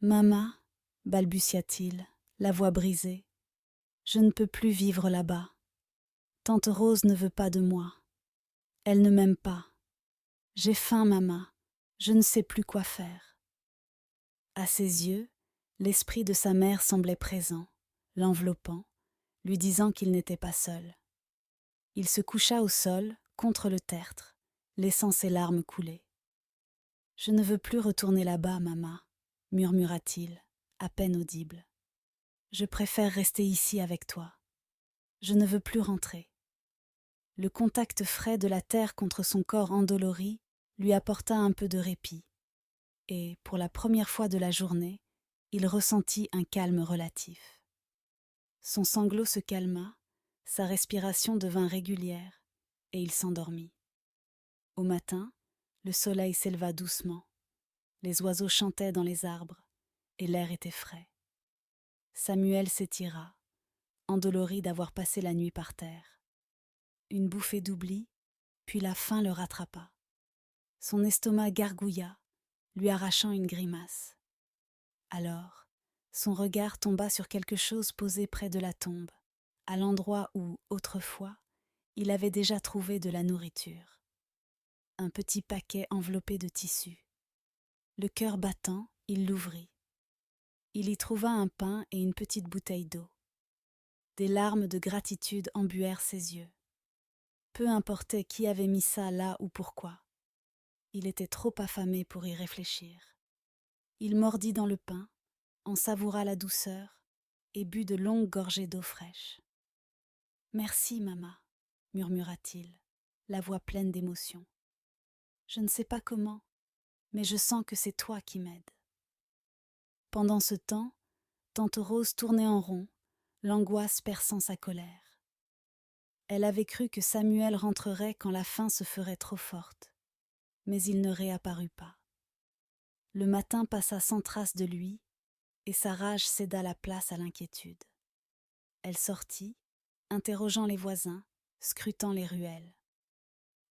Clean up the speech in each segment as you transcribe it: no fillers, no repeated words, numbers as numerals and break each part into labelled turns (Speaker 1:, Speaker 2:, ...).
Speaker 1: Mama, balbutia-t-il, la voix brisée, je ne peux plus vivre là-bas. Tante Rose ne veut pas de moi. Elle ne m'aime pas. J'ai faim, Mama. Je ne sais plus quoi faire. À ses yeux, l'esprit de sa mère semblait présent, l'enveloppant, lui disant qu'il n'était pas seul. Il se coucha au sol, contre le tertre, laissant ses larmes couler. « Je ne veux plus retourner là-bas, Mama, » murmura-t-il, à peine audible. « Je préfère rester ici avec toi. Je ne veux plus rentrer. » Le contact frais de la terre contre son corps endolori lui apporta un peu de répit, et, pour la première fois de la journée, il ressentit un calme relatif. Son sanglot se calma, sa respiration devint régulière, et il s'endormit. Au matin, le soleil s'éleva doucement, les oiseaux chantaient dans les arbres, et l'air était frais. Samuel s'étira, endolori d'avoir passé la nuit par terre. Une bouffée d'oubli, puis la faim le rattrapa. Son estomac gargouilla, lui arrachant une grimace. Alors, son regard tomba sur quelque chose posé près de la tombe, à l'endroit où, autrefois, il avait déjà trouvé de la nourriture. Un petit paquet enveloppé de tissu. Le cœur battant, il l'ouvrit. Il y trouva un pain et une petite bouteille d'eau. Des larmes de gratitude embuèrent ses yeux. Peu importait qui avait mis ça là ou pourquoi. Il était trop affamé pour y réfléchir. Il mordit dans le pain, en savoura la douceur et but de longues gorgées d'eau fraîche. « Merci, Mama, » murmura-t-il, la voix pleine d'émotion. « Je ne sais pas comment, mais je sens que c'est toi qui m'aides. » Pendant ce temps, tante Rose tournait en rond, l'angoisse perçant sa colère. Elle avait cru que Samuel rentrerait quand la faim se ferait trop forte, mais il ne réapparut pas. Le matin passa sans trace de lui, et sa rage céda la place à l'inquiétude. Elle sortit, interrogeant les voisins, scrutant les ruelles.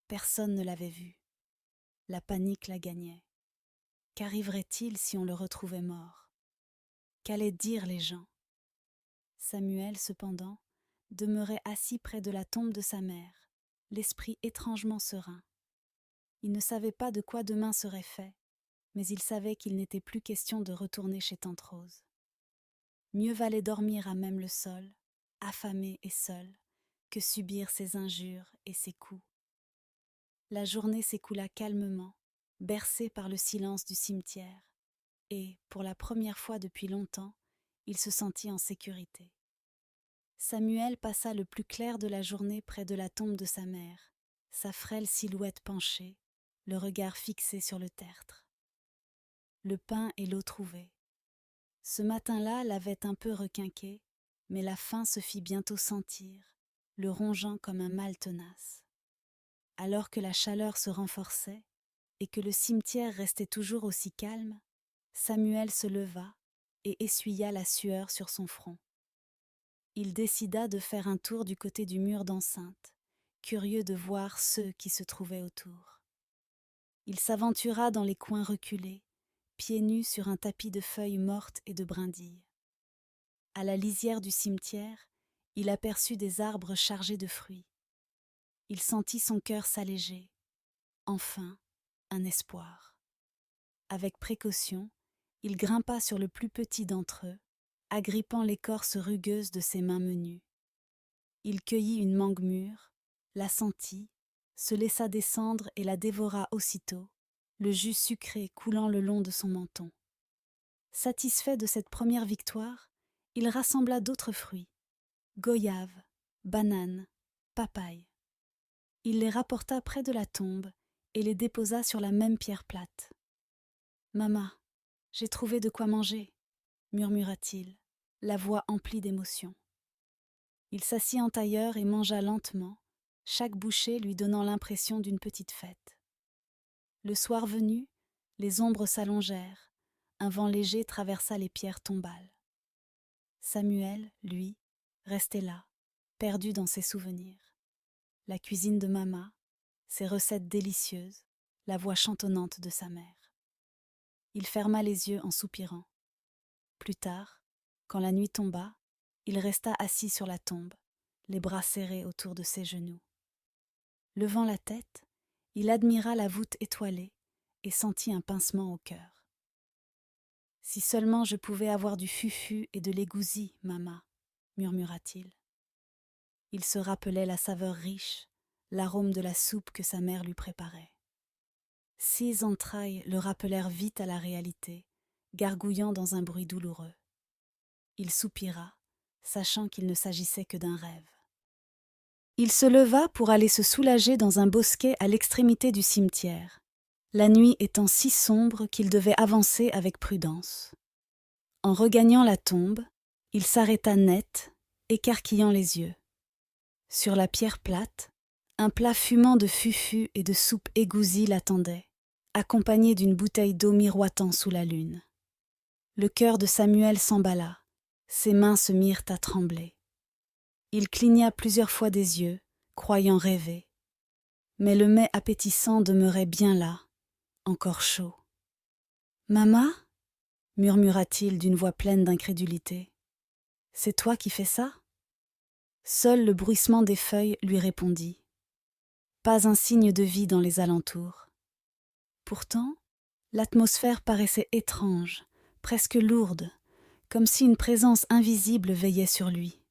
Speaker 1: Personne ne l'avait vu. La panique la gagnait. Qu'arriverait-il si on le retrouvait mort? Qu'allaient dire les gens? Samuel, cependant, demeurait assis près de la tombe de sa mère, l'esprit étrangement serein. Il ne savait pas de quoi demain serait fait, mais il savait qu'il n'était plus question de retourner chez tante Rose. Mieux valait dormir à même le sol, affamé et seul, que subir ses injures et ses coups. La journée s'écoula calmement, bercée par le silence du cimetière, et, pour la première fois depuis longtemps, il se sentit en sécurité. Samuel passa le plus clair de la journée près de la tombe de sa mère, sa frêle silhouette penchée, le regard fixé sur le tertre. Le pain et l'eau trouvés. Ce matin-là l'avait un peu requinqué, mais la faim se fit bientôt sentir, le rongeant comme un mal tenace. Alors que la chaleur se renforçait et que le cimetière restait toujours aussi calme, Samuel se leva et essuya la sueur sur son front. Il décida de faire un tour du côté du mur d'enceinte, curieux de voir ceux qui se trouvaient autour. Il s'aventura dans les coins reculés, pieds nus sur un tapis de feuilles mortes et de brindilles. À la lisière du cimetière, il aperçut des arbres chargés de fruits. Il sentit son cœur s'alléger. Enfin, un espoir. Avec précaution, il grimpa sur le plus petit d'entre eux, agrippant l'écorce rugueuse de ses mains menues. Il cueillit une mangue mûre, la sentit, se laissa descendre et la dévora aussitôt, le jus sucré coulant le long de son menton. Satisfait de cette première victoire, il rassembla d'autres fruits, goyaves, bananes, papayes. Il les rapporta près de la tombe et les déposa sur la même pierre plate. « Mama, j'ai trouvé de quoi manger » murmura-t-il, la voix emplie d'émotion. Il s'assit en tailleur et mangea lentement, chaque bouchée lui donnant l'impression d'une petite fête. Le soir venu, les ombres s'allongèrent, un vent léger traversa les pierres tombales. Samuel, lui, restait là, perdu dans ses souvenirs. La cuisine de Mama, ses recettes délicieuses, la voix chantonnante de sa mère. Il ferma les yeux en soupirant. plus tard, quand la nuit tomba, il resta assis sur la tombe, les bras serrés autour de ses genoux. Levant la tête, il admira la voûte étoilée et sentit un pincement au cœur. « Si seulement je pouvais avoir du fufu et de l'égousie, maman, » murmura-t-il. Il se rappelait la saveur riche, l'arôme de la soupe que sa mère lui préparait. 6 entrailles le rappelèrent vite à la réalité, gargouillant dans un bruit douloureux. Il soupira, sachant qu'il ne s'agissait que d'un rêve. Il se leva pour aller se soulager dans un bosquet à l'extrémité du cimetière, la nuit étant si sombre qu'il devait avancer avec prudence. En regagnant la tombe, il s'arrêta net, écarquillant les yeux. Sur la pierre plate, un plat fumant de fufu et de soupe égousie l'attendait, accompagné d'une bouteille d'eau miroitant sous la lune. Le cœur de Samuel s'emballa, ses mains se mirent à trembler. Il cligna plusieurs fois des yeux, croyant rêver. Mais le mets appétissant demeurait bien là, encore chaud. « Mama » murmura-t-il d'une voix pleine d'incrédulité. « C'est toi qui fais ça ?» Seul le bruissement des feuilles lui répondit. Pas un signe de vie dans les alentours. Pourtant, l'atmosphère paraissait étrange, presque lourde, comme si une présence invisible veillait sur lui.